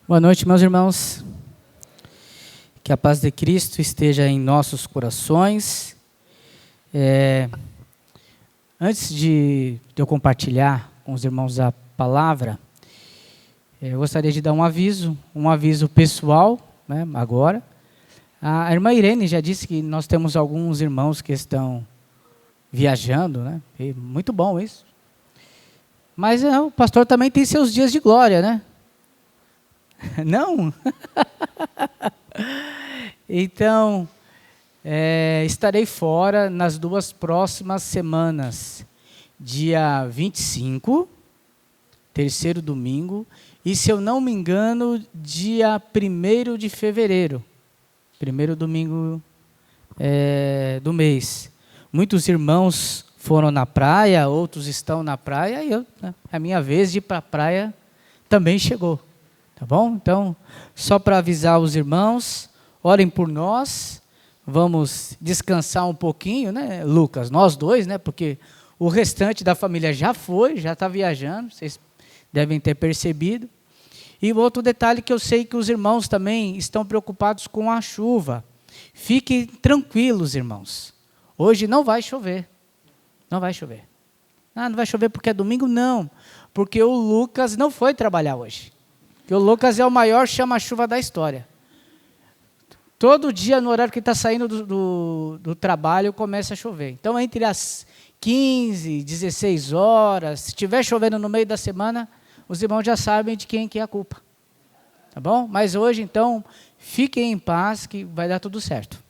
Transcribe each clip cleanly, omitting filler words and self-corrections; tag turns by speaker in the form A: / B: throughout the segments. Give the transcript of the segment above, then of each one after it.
A: Boa noite, meus irmãos. Que a paz de Cristo esteja em nossos corações. Antes de eu compartilhar com os irmãos a palavra, eu gostaria de dar um aviso pessoal, né, agora. A irmã Irene já disse que nós temos alguns irmãos que estão viajando, né? E muito bom isso. Mas o pastor também tem seus dias de glória, né? Não? Então, estarei fora nas 2 próximas semanas, dia 25, terceiro domingo, e se eu não me engano, dia 1º de fevereiro, primeiro domingo do mês. Muitos irmãos foram na praia, outros estão na praia, e a minha vez de ir para a praia também chegou. Tá bom? Então, só para avisar os irmãos, orem por nós, vamos descansar um pouquinho, né, Lucas? Nós dois, né, porque o restante da família já está viajando, vocês devem ter percebido. E outro detalhe que eu sei que os irmãos também estão preocupados com a chuva. Fiquem tranquilos, irmãos. Hoje não vai chover. Não vai chover. Não vai chover porque é domingo? Não. Porque o Lucas não foi trabalhar hoje. Porque o Lucas é o maior chama-chuva da história. Todo dia, no horário que ele está saindo do trabalho, começa a chover. Então, entre as 15, 16 horas, se estiver chovendo no meio da semana, os irmãos já sabem de quem que é a culpa. Tá bom? Mas hoje, então, fiquem em paz, que vai dar tudo certo.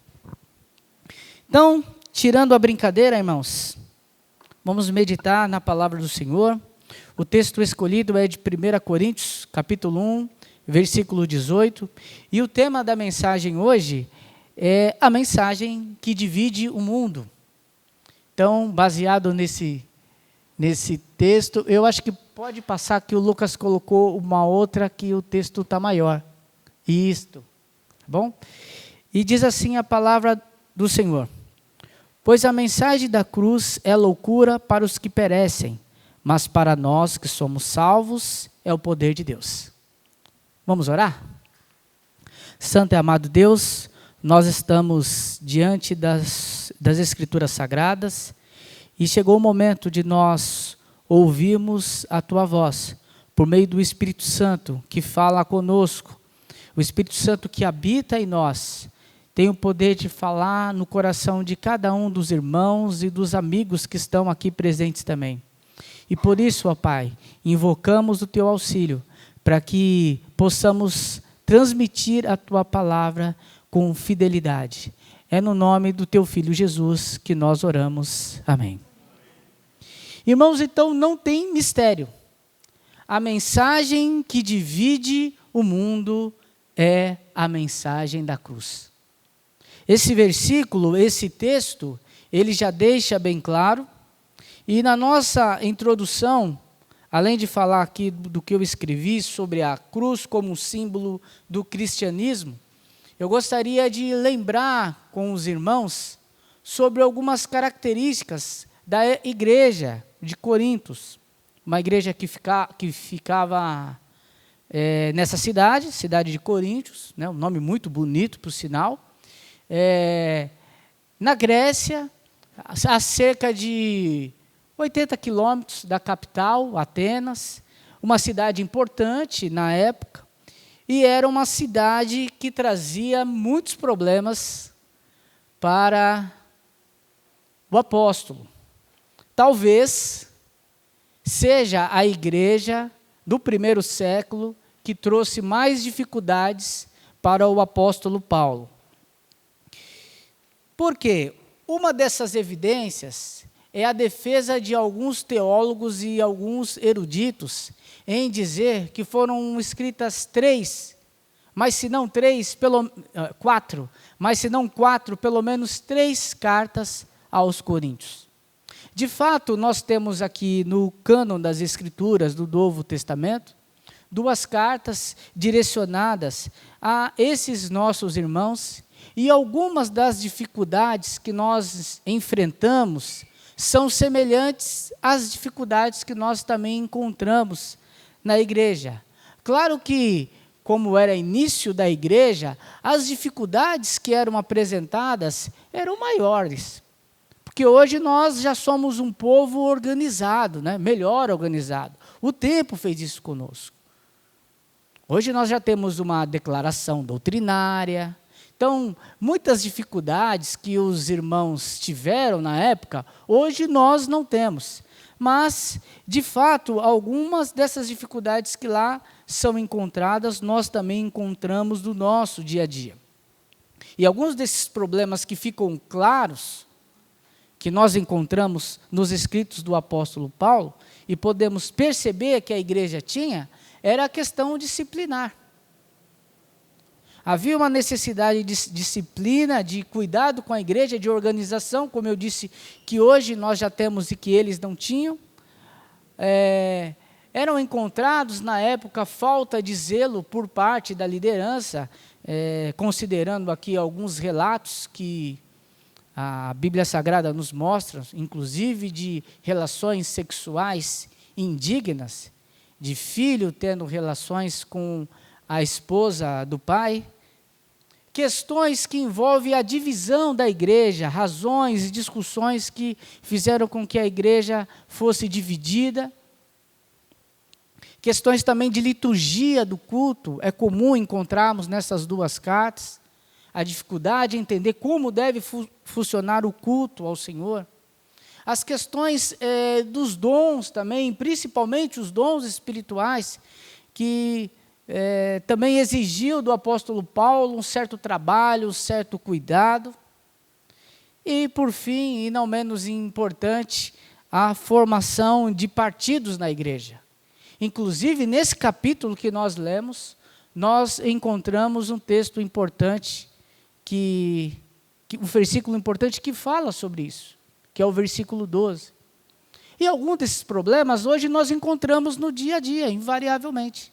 A: Então, tirando a brincadeira, irmãos, vamos meditar na palavra do Senhor. O texto escolhido é de 1 Coríntios, capítulo 1, versículo 18. E o tema da mensagem hoje é a mensagem que divide o mundo. Então, baseado nesse texto, eu acho que pode passar que o Lucas colocou uma outra que o texto está maior. Isto, tá bom? E diz assim a palavra do Senhor: pois a mensagem da cruz é loucura para os que perecem, mas para nós que somos salvos é o poder de Deus. Vamos orar? Santo e amado Deus, nós estamos diante das Escrituras Sagradas e chegou o momento de nós ouvirmos a Tua voz, por meio do Espírito Santo que fala conosco, o Espírito Santo que habita em nós, tem o poder de falar no coração de cada um dos irmãos e dos amigos que estão aqui presentes também. E por isso, ó Pai, invocamos o Teu auxílio, para que possamos transmitir a Tua palavra com fidelidade. É no nome do Teu Filho Jesus que nós oramos. Amém. Irmãos, então não tem mistério. A mensagem que divide o mundo é a mensagem da cruz. Esse versículo, esse texto, ele já deixa bem claro. E na nossa introdução, além de falar aqui do que eu escrevi sobre a cruz como um símbolo do cristianismo, eu gostaria de lembrar com os irmãos sobre algumas características da igreja de Corintos, uma igreja que ficava nessa cidade de Corintos, né, um nome muito bonito, por sinal, na Grécia, a cerca de 80 quilômetros da capital, Atenas, uma cidade importante na época, e era uma cidade que trazia muitos problemas para o apóstolo. Talvez seja a igreja do 1º século que trouxe mais dificuldades para o apóstolo Paulo. Por quê? Uma dessas evidências é a defesa de alguns teólogos e alguns eruditos em dizer que foram escritas 4, mas se não 4, pelo menos 3 cartas aos Coríntios. De fato, nós temos aqui no cânon das Escrituras do Novo Testamento 2 cartas direcionadas a esses nossos irmãos, e algumas das dificuldades que nós enfrentamos são semelhantes às dificuldades que nós também encontramos na igreja. Claro que como era início da igreja, as dificuldades que eram apresentadas eram maiores. Porque hoje nós já somos um povo organizado, né? Melhor organizado. O tempo fez isso conosco. Hoje nós já temos uma declaração doutrinária. Então, muitas dificuldades que os irmãos tiveram na época, hoje nós não temos. Mas, de fato, algumas dessas dificuldades que lá são encontradas, nós também encontramos no nosso dia a dia. E alguns desses problemas que ficam claros, que nós encontramos nos escritos do apóstolo Paulo, e podemos perceber que a igreja tinha, era a questão disciplinar. Havia uma necessidade de disciplina, de cuidado com a igreja, de organização, como eu disse, que hoje nós já temos e que eles não tinham. Eram encontrados, na época, falta de zelo por parte da liderança, considerando aqui alguns relatos que a Bíblia Sagrada nos mostra, inclusive de relações sexuais indignas, de filho tendo relações com a esposa do pai, questões que envolvem a divisão da igreja, razões e discussões que fizeram com que a igreja fosse dividida, questões também de liturgia do culto, é comum encontrarmos nessas duas cartas, a dificuldade em entender como deve funcionar o culto ao Senhor. As questões dos dons também, principalmente os dons espirituais, que também exigiu do apóstolo Paulo um certo trabalho, um certo cuidado. E, por fim, e não menos importante, a formação de partidos na igreja. Inclusive, nesse capítulo que nós lemos, nós encontramos um texto importante, um versículo importante que fala sobre isso, que é o versículo 12. E alguns desses problemas hoje nós encontramos no dia a dia, invariavelmente.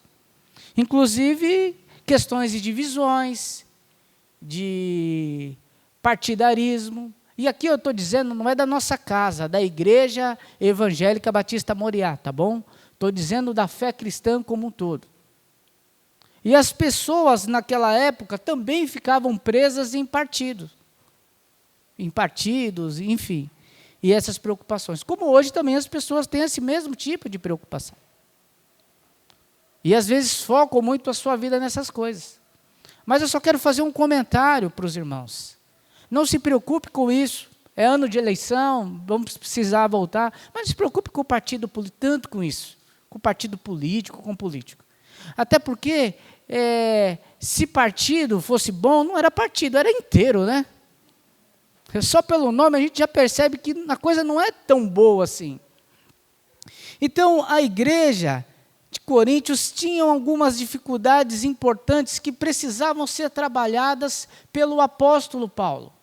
A: Inclusive questões de divisões, de partidarismo. E aqui eu estou dizendo, não é da nossa casa, da Igreja Evangélica Batista Moriá, tá bom? Estou dizendo da fé cristã como um todo. E as pessoas naquela época também ficavam presas em partidos, enfim, e essas preocupações. Como hoje também as pessoas têm esse mesmo tipo de preocupação. E às vezes focam muito a sua vida nessas coisas. Mas eu só quero fazer um comentário para os irmãos. Não se preocupe com isso. É ano de eleição, vamos precisar voltar. Mas não se preocupe com o partido político, tanto com isso. Com o partido político, com o político. Até porque, se partido fosse bom, não era partido, era inteiro, né? Só pelo nome a gente já percebe que a coisa não é tão boa assim. Então, a igreja de Coríntios tinha algumas dificuldades importantes que precisavam ser trabalhadas pelo apóstolo Paulo.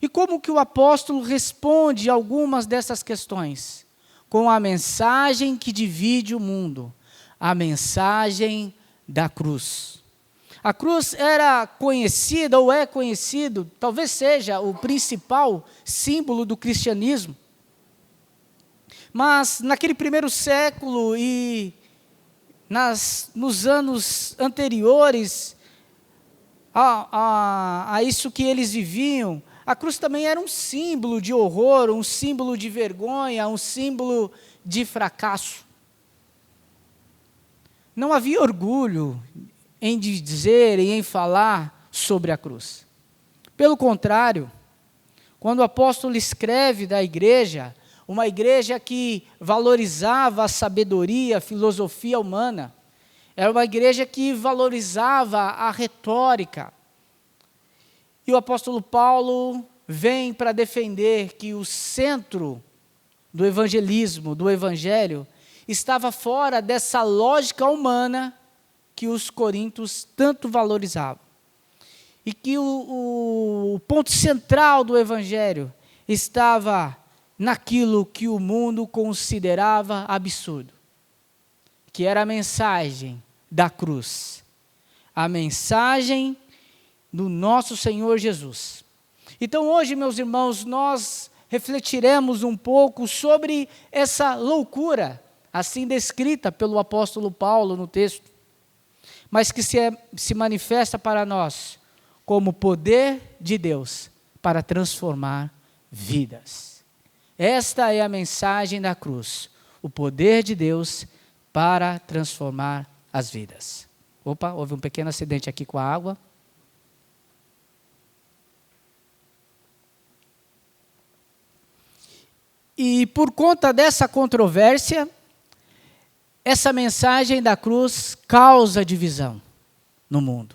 A: E como que o apóstolo responde a algumas dessas questões? Com a mensagem que divide o mundo, a mensagem da cruz. A cruz era conhecida, ou é conhecido, talvez seja o principal símbolo do cristianismo. Mas naquele primeiro século e nos anos anteriores a isso que eles viviam, a cruz também era um símbolo de horror, um símbolo de vergonha, um símbolo de fracasso. Não havia orgulho em dizer e em falar sobre a cruz. Pelo contrário, quando o apóstolo escreve da igreja, uma igreja que valorizava a sabedoria, a filosofia humana, era uma igreja que valorizava a retórica. E o apóstolo Paulo vem para defender que o centro do evangelismo, do evangelho, estava fora dessa lógica humana que os coríntios tanto valorizavam. E que o ponto central do evangelho estava naquilo que o mundo considerava absurdo, que era a mensagem da cruz, a mensagem do nosso Senhor Jesus. Então hoje, meus irmãos, nós refletiremos um pouco sobre essa loucura, assim descrita pelo apóstolo Paulo no texto. mas que se manifesta para nós como poder de Deus para transformar vidas. Esta é a mensagem da cruz, o poder de Deus para transformar as vidas. Opa, houve um pequeno acidente aqui com a água. E por conta dessa controvérsia, essa mensagem da cruz causa divisão no mundo.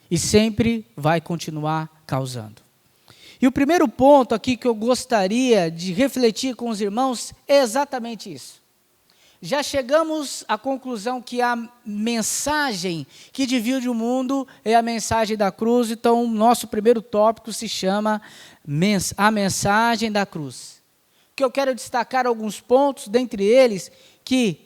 A: E sempre vai continuar causando. E o primeiro ponto aqui que eu gostaria de refletir com os irmãos é exatamente isso. Já chegamos à conclusão que a mensagem que divide o mundo é a mensagem da cruz. Então, o nosso primeiro tópico se chama a mensagem da cruz. Que eu quero destacar alguns pontos, dentre eles, que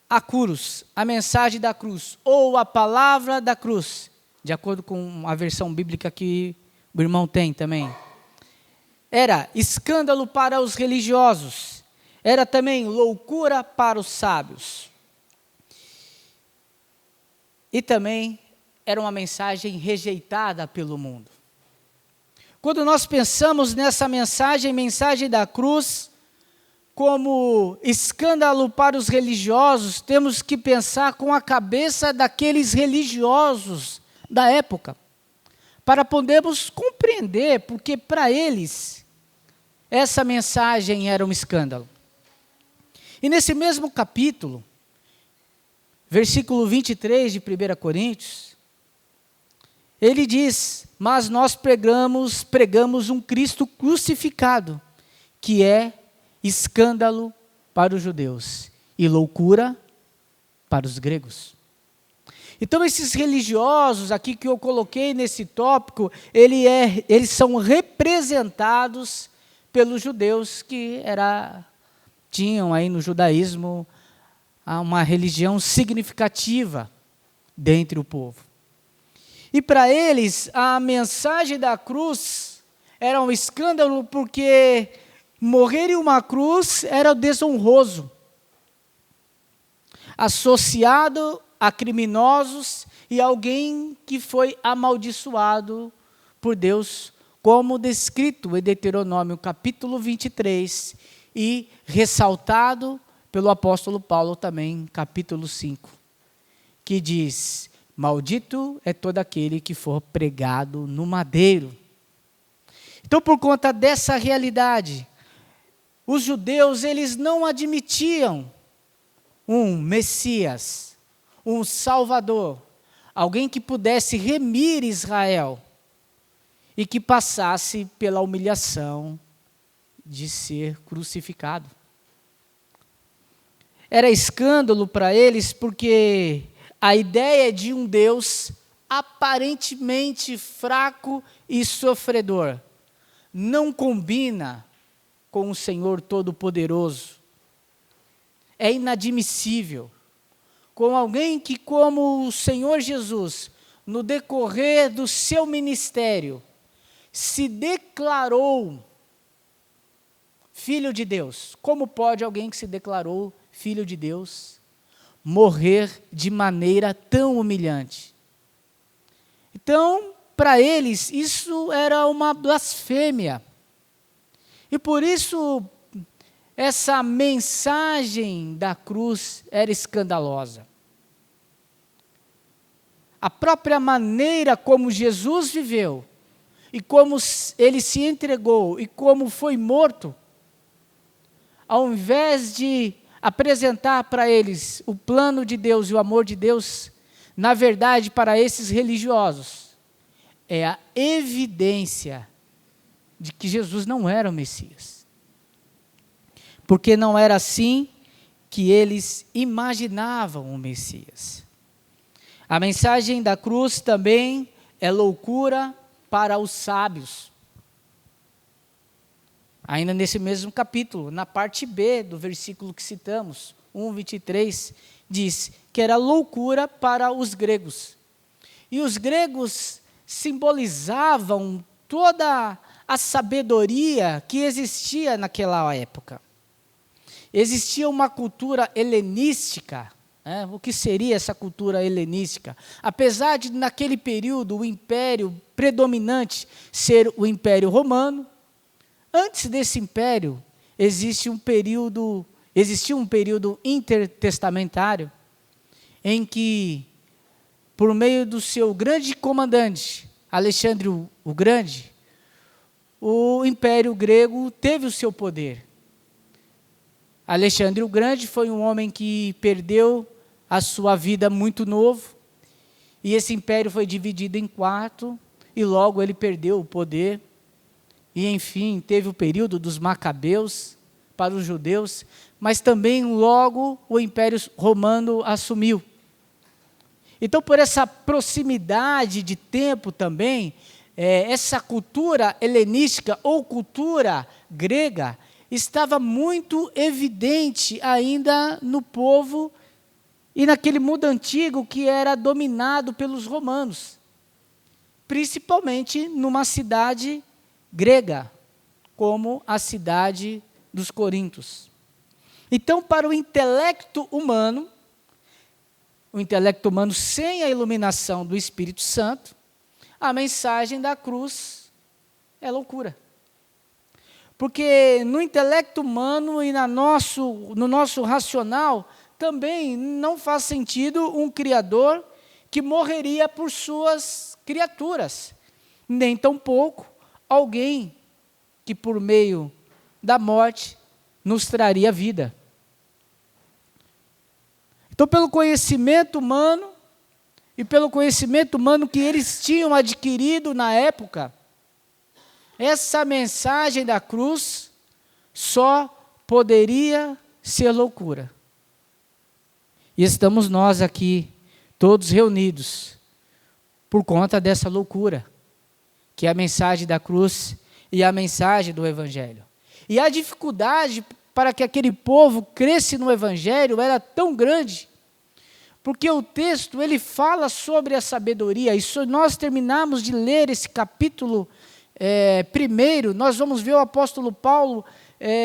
A: a cruz, a mensagem da cruz, ou a palavra da cruz, de acordo com a versão bíblica que o irmão tem também, era escândalo para os religiosos, era também loucura para os sábios. E também era uma mensagem rejeitada pelo mundo. Quando nós pensamos nessa mensagem da cruz, como escândalo para os religiosos, temos que pensar com a cabeça daqueles religiosos da época, para podermos compreender, porque para eles, essa mensagem era um escândalo. E nesse mesmo capítulo, versículo 23 de 1 Coríntios, ele diz: mas nós pregamos um Cristo crucificado, que é escândalo para os judeus e loucura para os gregos. Então, esses religiosos aqui que eu coloquei nesse tópico, eles são representados pelos judeus que tinham aí no judaísmo uma religião significativa dentre o povo. E para eles, a mensagem da cruz era um escândalo porque morrer em uma cruz era desonroso, associado a criminosos e alguém que foi amaldiçoado por Deus, como descrito em Deuteronômio capítulo 23 e ressaltado pelo apóstolo Paulo também, capítulo 5, que diz: maldito é todo aquele que for pregado no madeiro. Então, por conta dessa realidade, os judeus, eles não admitiam um Messias, um Salvador, alguém que pudesse remir Israel e que passasse pela humilhação de ser crucificado. Era escândalo para eles porque a ideia de um Deus aparentemente fraco e sofredor não combina com o Senhor Todo-Poderoso. É inadmissível. Com alguém que, como o Senhor Jesus, no decorrer do seu ministério, se declarou Filho de Deus. Como pode alguém que se declarou Filho de Deus morrer de maneira tão humilhante? Então, para eles, isso era uma blasfêmia. E por isso, essa mensagem da cruz era escandalosa. A própria maneira como Jesus viveu, e como ele se entregou, e como foi morto, ao invés de apresentar para eles o plano de Deus e o amor de Deus, na verdade, para esses religiosos, é a evidência de que Jesus não era o Messias. Porque não era assim que eles imaginavam o Messias. A mensagem da cruz também é loucura para os sábios. Ainda nesse mesmo capítulo, na parte B do versículo que citamos, 1:23, diz que era loucura para os gregos. E os gregos simbolizavam toda a sabedoria que existia naquela época. Existia uma cultura helenística O que seria essa cultura helenística? Apesar de, naquele período, o império predominante ser o Império Romano, antes desse império, existia um período intertestamentário em que, por meio do seu grande comandante, Alexandre o Grande, o Império Grego teve o seu poder. Alexandre o Grande foi um homem que perdeu a sua vida muito novo, e esse império foi dividido em 4, e logo ele perdeu o poder, e enfim, teve o período dos Macabeus para os judeus, mas também logo o Império Romano assumiu. Então, por essa proximidade de tempo também, essa cultura helenística ou cultura grega estava muito evidente ainda no povo e naquele mundo antigo que era dominado pelos romanos, principalmente numa cidade grega, como a cidade dos Corintos. Então, para o intelecto humano sem a iluminação do Espírito Santo, a mensagem da cruz é loucura. Porque no intelecto humano e no nosso racional, também não faz sentido um Criador que morreria por suas criaturas, nem tampouco alguém que por meio da morte nos traria vida. Então, pelo conhecimento humano que eles tinham adquirido na época, essa mensagem da cruz só poderia ser loucura. E estamos nós aqui, todos reunidos, por conta dessa loucura, que é a mensagem da cruz e a mensagem do Evangelho. E a dificuldade para que aquele povo cresce no Evangelho era tão grande, porque o texto ele fala sobre a sabedoria, e se nós terminarmos de ler esse capítulo primeiro, nós vamos ver o apóstolo Paulo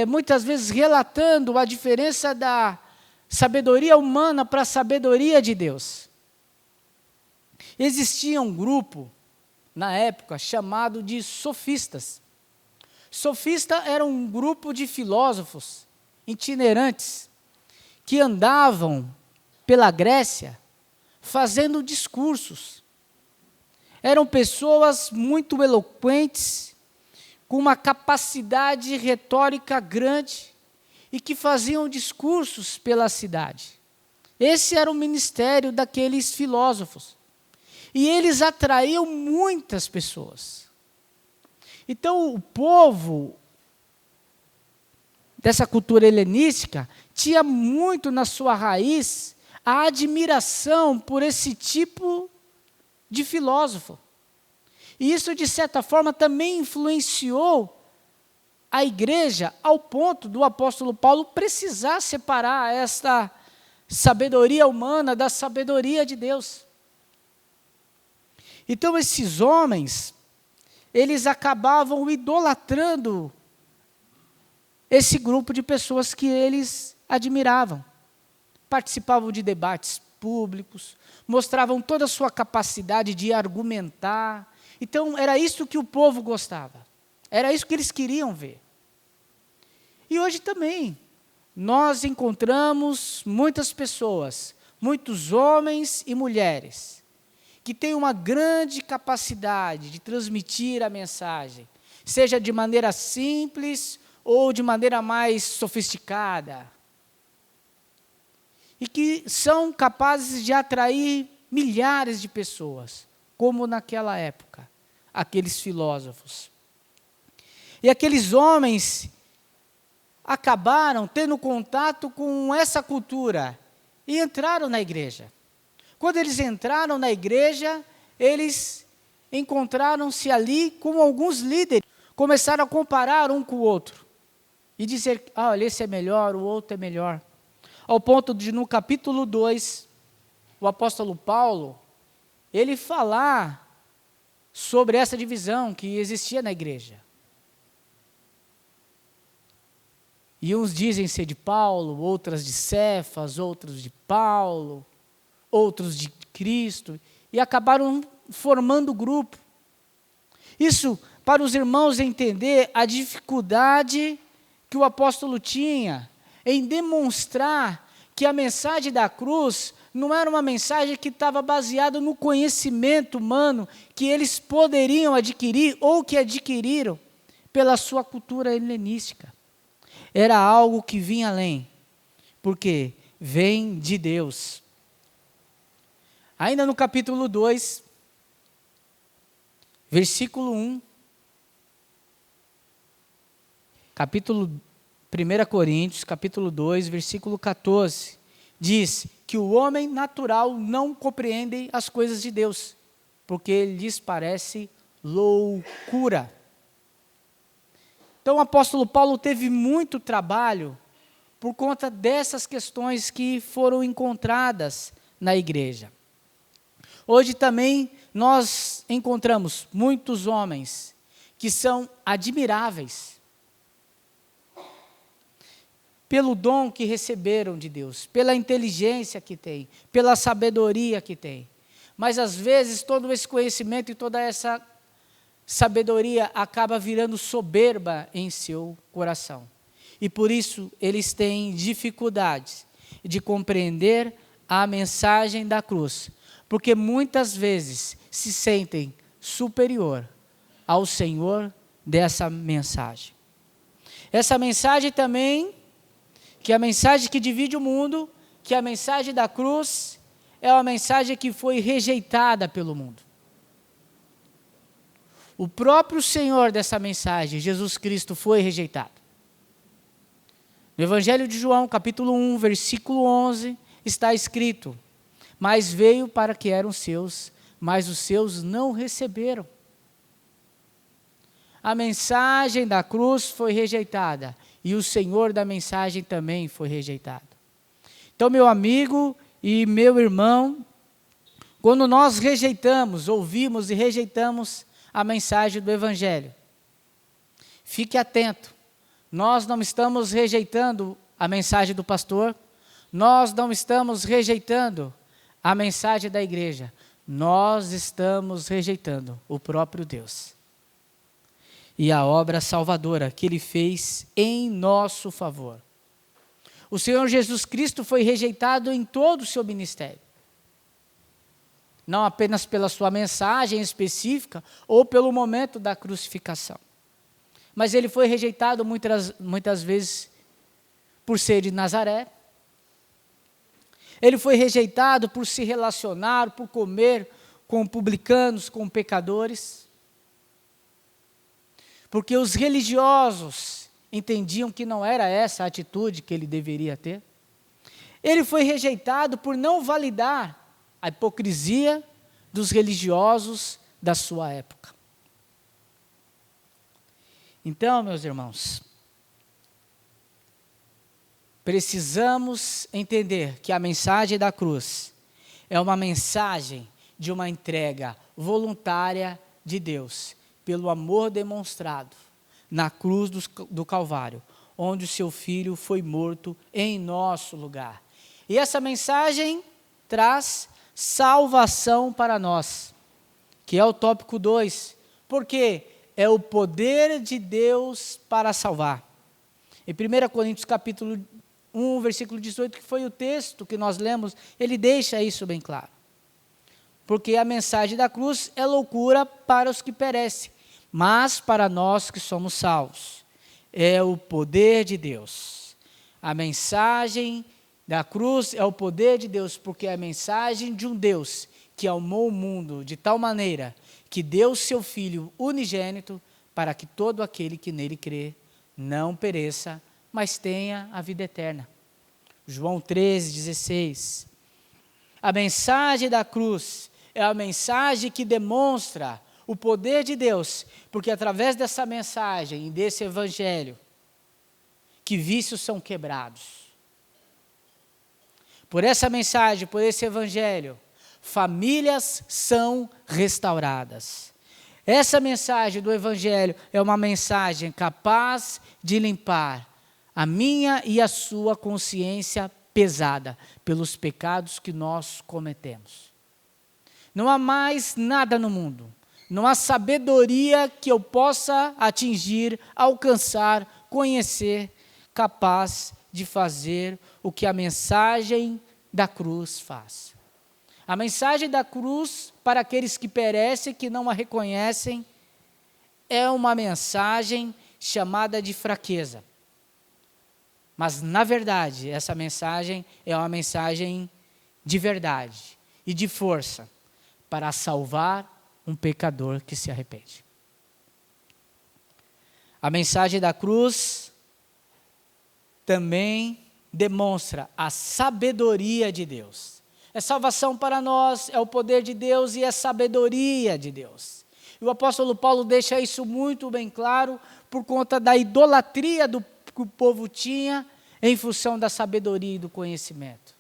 A: muitas vezes relatando a diferença da sabedoria humana para a sabedoria de Deus. Existia um grupo, na época, chamado de sofistas. Sofista era um grupo de filósofos itinerantes que andavam pela Grécia fazendo discursos. Eram pessoas muito eloquentes, com uma capacidade retórica grande e que faziam discursos pela cidade. Esse era o ministério daqueles filósofos. E eles atraíam muitas pessoas. Então, o povo dessa cultura helenística tinha muito na sua raiz a admiração por esse tipo de filósofo. E isso, de certa forma, também influenciou a igreja ao ponto do apóstolo Paulo precisar separar esta sabedoria humana da sabedoria de Deus. Então, esses homens, eles acabavam idolatrando esse grupo de pessoas que eles admiravam. Participavam de debates públicos, mostravam toda a sua capacidade de argumentar. Então, era isso que o povo gostava. Era isso que eles queriam ver. E hoje também, nós encontramos muitas pessoas, muitos homens e mulheres, que têm uma grande capacidade de transmitir a mensagem, seja de maneira simples ou de maneira mais sofisticada, e que são capazes de atrair milhares de pessoas, como naquela época, aqueles filósofos. E aqueles homens acabaram tendo contato com essa cultura e entraram na igreja. Quando eles entraram na igreja, eles encontraram-se ali com alguns líderes, começaram a comparar um com o outro e dizer, olha, esse é melhor, o outro é melhor. Ao ponto de, no capítulo 2, o apóstolo Paulo, ele falar sobre essa divisão que existia na igreja. E uns dizem ser de Paulo, outras de Cefas, outros de Paulo, outros de Cristo, e acabaram formando grupo. Isso para os irmãos entender a dificuldade que o apóstolo tinha em demonstrar que a mensagem da cruz não era uma mensagem que estava baseada no conhecimento humano que eles poderiam adquirir ou que adquiriram pela sua cultura helenística. Era algo que vinha além, porque vem de Deus. Ainda no capítulo 2, versículo 1, capítulo 1 Coríntios, capítulo 2, versículo 14, diz que o homem natural não compreende as coisas de Deus, porque lhes parece loucura. Então o apóstolo Paulo teve muito trabalho por conta dessas questões que foram encontradas na igreja. Hoje também nós encontramos muitos homens que são admiráveis pelo dom que receberam de Deus, pela inteligência que têm, pela sabedoria que têm. Mas às vezes todo esse conhecimento e toda essa sabedoria acaba virando soberba em seu coração. E por isso eles têm dificuldades de compreender a mensagem da cruz, porque muitas vezes se sentem superior ao Senhor dessa mensagem. Essa mensagem também, que é a mensagem que divide o mundo, que é a mensagem da cruz, é uma mensagem que foi rejeitada pelo mundo. O próprio Senhor dessa mensagem, Jesus Cristo, foi rejeitado. No Evangelho de João, capítulo 1, versículo 11, está escrito: mas veio para que eram seus, mas os seus não receberam. A mensagem da cruz foi rejeitada, e o Senhor da mensagem também foi rejeitado. Então, meu amigo e meu irmão, quando nós rejeitamos, ouvimos e rejeitamos a mensagem do Evangelho, fique atento, nós não estamos rejeitando a mensagem do pastor, nós não estamos rejeitando a mensagem da igreja, nós estamos rejeitando o próprio Deus e a obra salvadora que Ele fez em nosso favor. O Senhor Jesus Cristo foi rejeitado em todo o seu ministério, não apenas pela sua mensagem específica ou pelo momento da crucificação, mas Ele foi rejeitado muitas vezes por ser de Nazaré. Ele foi rejeitado por se relacionar, por comer com publicanos, com pecadores. Porque os religiosos entendiam que não era essa a atitude que ele deveria ter. Ele foi rejeitado por não validar a hipocrisia dos religiosos da sua época. Então, meus irmãos, precisamos entender que a mensagem da cruz é uma mensagem de uma entrega voluntária de Deus, pelo amor demonstrado na cruz do Calvário, onde o seu Filho foi morto em nosso lugar. E essa mensagem traz salvação para nós, que é o tópico 2, porque é o poder de Deus para salvar. Em 1 Coríntios capítulo 1, versículo 18, que foi o texto que nós lemos, ele deixa isso bem claro. Porque a mensagem da cruz é loucura para os que perecem, mas para nós que somos salvos, é o poder de Deus. A mensagem da cruz é o poder de Deus, porque é a mensagem de um Deus que amou o mundo de tal maneira que deu seu Filho unigênito para que todo aquele que nele crê não pereça, mas tenha a vida eterna. João 13:16. A mensagem da cruz é a mensagem que demonstra o poder de Deus, porque através dessa mensagem e desse evangelho, que vícios são quebrados. Por essa mensagem, por esse evangelho, famílias são restauradas. Essa mensagem do evangelho é uma mensagem capaz de limpar a minha e a sua consciência pesada pelos pecados que nós cometemos. Não há mais nada no mundo, não há sabedoria que eu possa atingir, alcançar, conhecer, capaz de fazer o que a mensagem da cruz faz. A mensagem da cruz, para aqueles que perecem, que não a reconhecem, é uma mensagem chamada de fraqueza. Mas, na verdade, essa mensagem é uma mensagem de verdade e de força para salvar um pecador que se arrepende. A mensagem da cruz também demonstra a sabedoria de Deus. É salvação para nós, é o poder de Deus e é sabedoria de Deus. E o apóstolo Paulo deixa isso muito bem claro por conta da idolatria que o povo tinha em função da sabedoria e do conhecimento.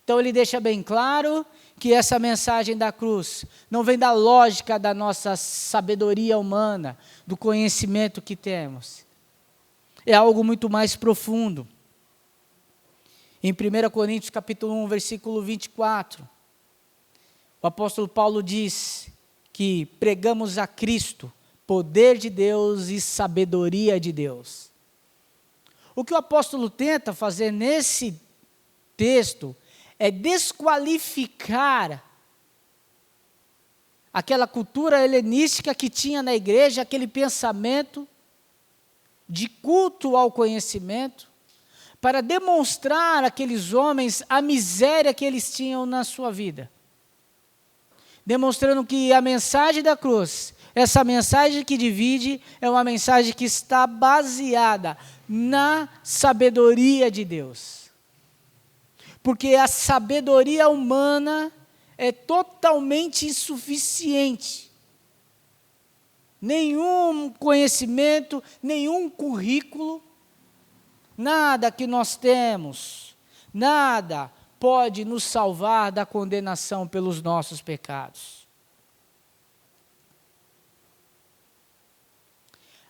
A: Então ele deixa bem claro que essa mensagem da cruz não vem da lógica da nossa sabedoria humana, do conhecimento que temos. É algo muito mais profundo. Em 1 Coríntios capítulo 1, versículo 24, o apóstolo Paulo diz que pregamos a Cristo, poder de Deus e sabedoria de Deus. O que o apóstolo tenta fazer nesse texto é desqualificar aquela cultura helenística que tinha na igreja, aquele pensamento de culto ao conhecimento, para demonstrar àqueles homens a miséria que eles tinham na sua vida. Demonstrando que a mensagem da cruz, essa mensagem que divide, é uma mensagem que está baseada na sabedoria de Deus. Porque a sabedoria humana é totalmente insuficiente. Nenhum conhecimento, nenhum currículo, nada que nós temos, nada pode nos salvar da condenação pelos nossos pecados.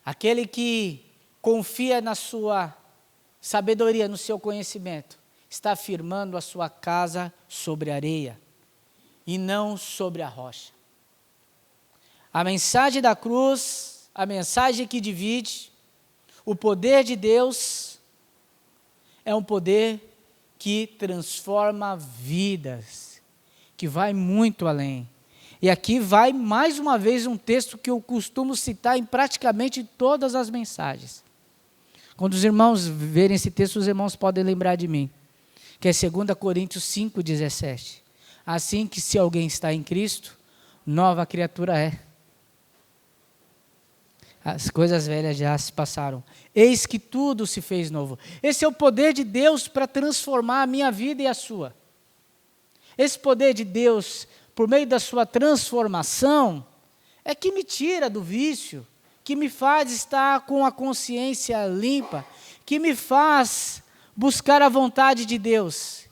A: Aquele que confia na sua sabedoria, no seu conhecimento, está firmando a sua casa sobre a areia e não sobre a rocha. A mensagem da cruz, a mensagem que divide, o poder de Deus é um poder que transforma vidas, que vai muito além. E aqui vai mais uma vez um texto que eu costumo citar em praticamente todas as mensagens. Quando os irmãos verem esse texto, os irmãos podem lembrar de mim, que é 2 Coríntios 5,17. Assim que se alguém está em Cristo, nova criatura é. As coisas velhas já se passaram. Eis que tudo se fez novo. Esse é o poder de Deus para transformar a minha vida e a sua. Esse poder de Deus, por meio da sua transformação, é que me tira do vício, que me faz estar com a consciência limpa, que me faz buscar a vontade de Deus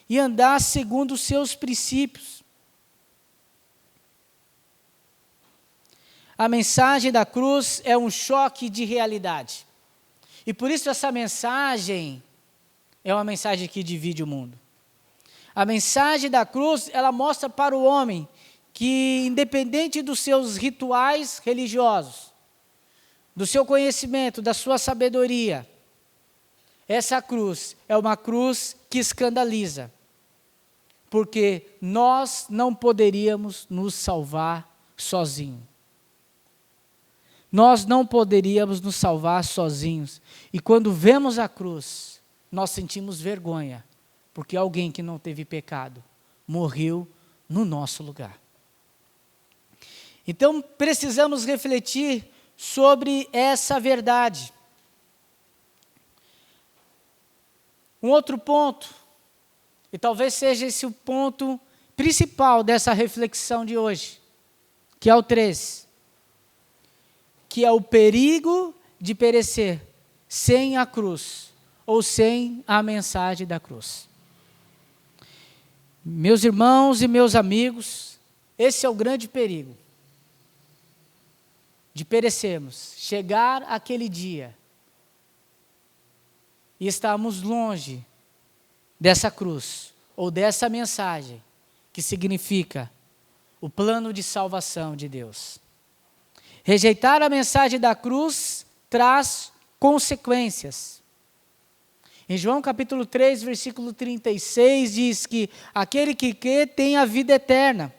A: e andar segundo os seus princípios. A mensagem da cruz é um choque de realidade. E por isso essa mensagem é uma mensagem que divide o mundo. A mensagem da cruz, ela mostra para o homem que, independente dos seus rituais religiosos, do seu conhecimento, da sua sabedoria, essa cruz é uma cruz que escandaliza. Porque nós não poderíamos nos salvar sozinhos. Nós não poderíamos nos salvar sozinhos. E quando vemos a cruz, nós sentimos vergonha, porque alguém que não teve pecado morreu no nosso lugar. Então, precisamos refletir sobre essa verdade. Um outro ponto, e talvez seja esse o ponto principal dessa reflexão de hoje, que é o 3. Que é o perigo de perecer sem a cruz, ou sem a mensagem da cruz. Meus irmãos e meus amigos, esse é o grande perigo de perecermos, chegar aquele dia e estamos longe dessa cruz, ou dessa mensagem, que significa o plano de salvação de Deus. Rejeitar a mensagem da cruz traz consequências. Em João capítulo 3, versículo 36, diz que aquele que crê tem a vida eterna,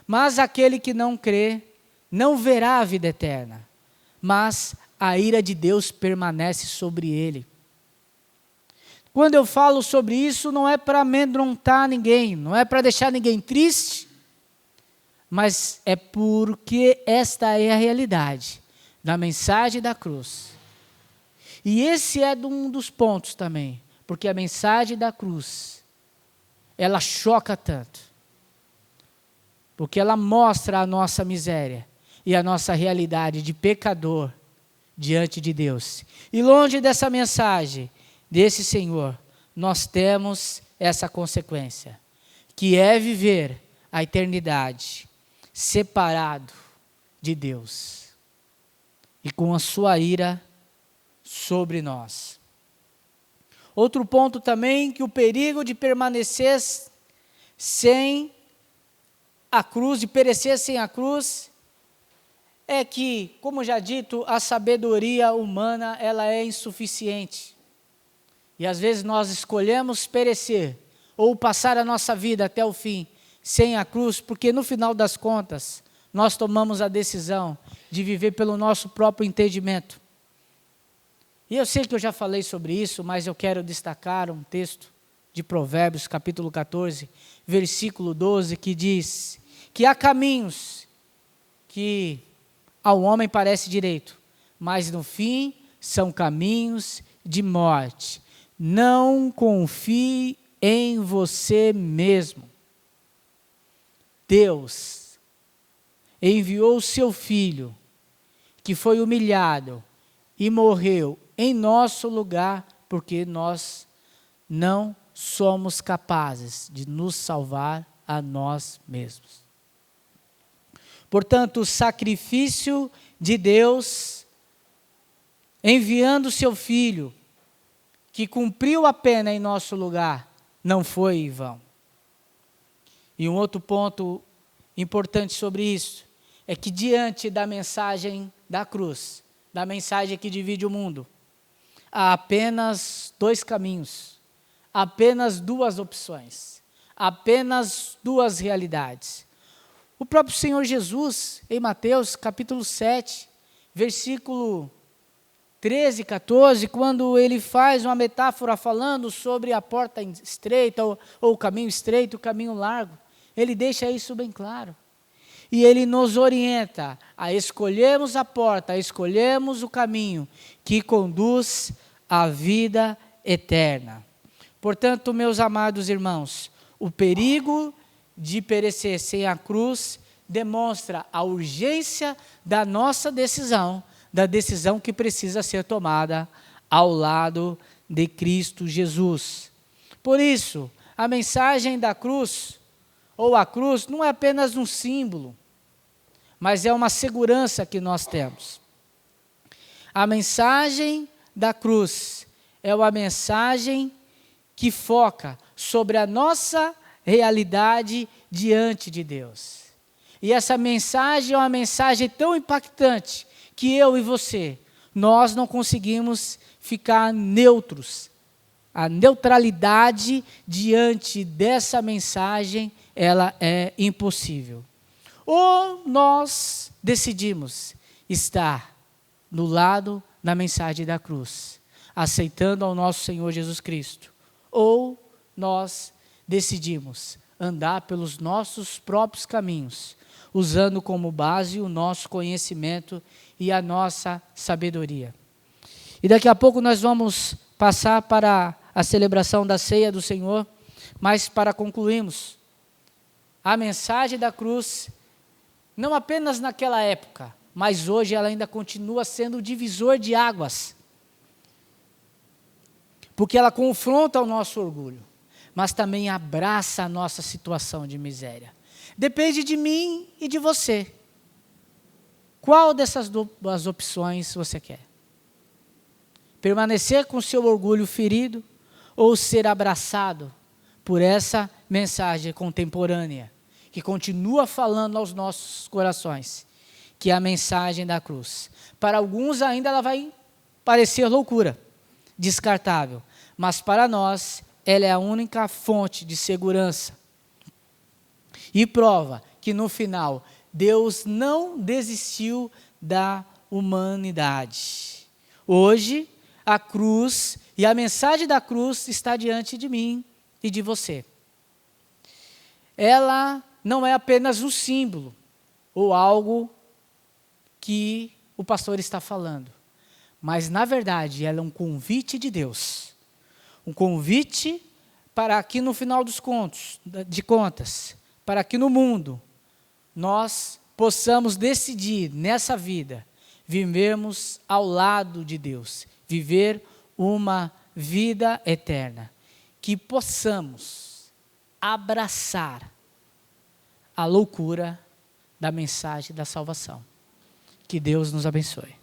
A: mas aquele que não crê não verá a vida eterna, mas a ira de Deus permanece sobre ele. Quando eu falo sobre isso, não é para amedrontar ninguém, não é para deixar ninguém triste, mas é porque esta é a realidade da mensagem da cruz. E esse é um dos pontos também, porque a mensagem da cruz, ela choca tanto, porque ela mostra a nossa miséria e a nossa realidade de pecador diante de Deus. E longe dessa mensagem, desse Senhor, nós temos essa consequência, que é viver a eternidade separado de Deus e com a sua ira sobre nós. Outro ponto também, que o perigo de permanecer sem a cruz, de perecer sem a cruz, é que, como já dito, a sabedoria humana, ela é insuficiente. E às vezes nós escolhemos perecer, ou passar a nossa vida até o fim, sem a cruz, porque no final das contas, nós tomamos a decisão de viver pelo nosso próprio entendimento. E eu sei que eu já falei sobre isso, mas eu quero destacar um texto de Provérbios, capítulo 14, versículo 12, que diz que há caminhos que ao homem parece direito, mas no fim são caminhos de morte. Não confie em você mesmo. Deus enviou o seu Filho, que foi humilhado e morreu em nosso lugar, porque nós não somos capazes de nos salvar a nós mesmos. Portanto, o sacrifício de Deus, enviando o seu Filho, que cumpriu a pena em nosso lugar, não foi em vão. E um outro ponto importante sobre isso, é que diante da mensagem da cruz, da mensagem que divide o mundo, há apenas dois caminhos, apenas duas opções, apenas duas realidades. O próprio Senhor Jesus, em Mateus capítulo 7, versículo 13 e 14, quando ele faz uma metáfora falando sobre a porta estreita, ou o caminho estreito, o caminho largo, ele deixa isso bem claro. E ele nos orienta a escolhermos a porta, a escolhermos o caminho que conduz à vida eterna. Portanto, meus amados irmãos, o perigo de perecer sem a cruz demonstra a urgência da nossa decisão, da decisão que precisa ser tomada ao lado de Cristo Jesus. Por isso, a mensagem da cruz, ou a cruz, não é apenas um símbolo, mas é uma segurança que nós temos. A mensagem da cruz é uma mensagem que foca sobre a nossa realidade diante de Deus. E essa mensagem é uma mensagem tão impactante que eu e você, nós não conseguimos ficar neutros. A neutralidade diante dessa mensagem, ela é impossível. Ou nós decidimos estar no lado da mensagem da cruz, aceitando ao nosso Senhor Jesus Cristo, ou nós decidimos andar pelos nossos próprios caminhos, usando como base o nosso conhecimento e a nossa sabedoria. E daqui a pouco nós vamos passar para a celebração da ceia do Senhor, mas para concluirmos, a mensagem da cruz, não apenas naquela época, mas hoje ela ainda continua sendo o divisor de águas, porque ela confronta o nosso orgulho, mas também abraça a nossa situação de miséria. Depende de mim e de você. Qual dessas duas opções você quer? permanecer com seu orgulho ferido ou ser abraçado por essa mensagem contemporânea, que continua falando aos nossos corações, que é a mensagem da cruz. Para alguns ainda ela vai parecer loucura, descartável, mas para nós ela é a única fonte de segurança e prova que no final Deus não desistiu da humanidade. Hoje a cruz e a mensagem da cruz está diante de mim e de você. Ela não é apenas um símbolo ou algo que o pastor está falando, mas na verdade ela é um convite de Deus. Um convite para que no final dos contas, para que no mundo nós possamos decidir nessa vida, vivermos ao lado de Deus, viver uma vida eterna, que possamos abraçar a loucura da mensagem da salvação. Que Deus nos abençoe.